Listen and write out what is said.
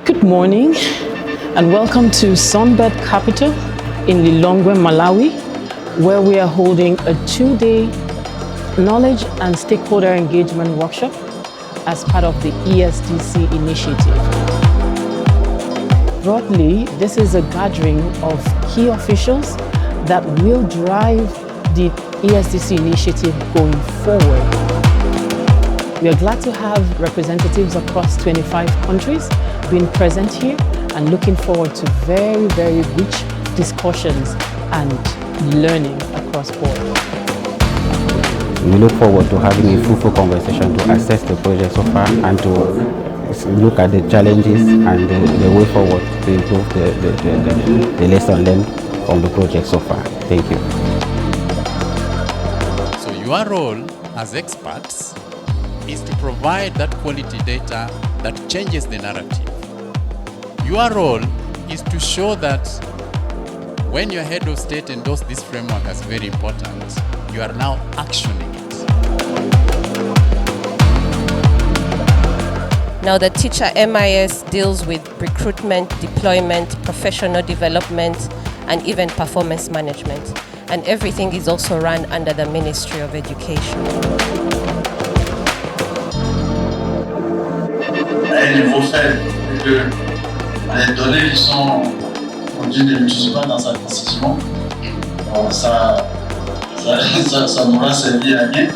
Good morning and welcome to Sunbird Capital in Lilongwe, Malawi, where we are holding a 2-day knowledge and stakeholder engagement workshop as part of the ESDC initiative. Broadly, this is a gathering of key officials that will drive the ESDC initiative going forward. We are glad to have representatives across 25 countries being present here and looking forward to very, very rich discussions and learning across board. We look forward to having a fruitful conversation to assess the project so far and to look at the challenges and the way forward to improve the lesson learned from the project so far. Thank you. So your role as experts is to provide that quality data that changes the narrative. Your role is to show that when your head of state endorsed this framework as very important, you are now actioning it. Now the teacher MIS deals with recruitment, deployment, professional development, and even performance management. And everything is also run under the Ministry of Education. Un niveau faible, c'est que les données qui sont produites ne l'utilisent pas dans sa précision. Ça n'aura servi à rien.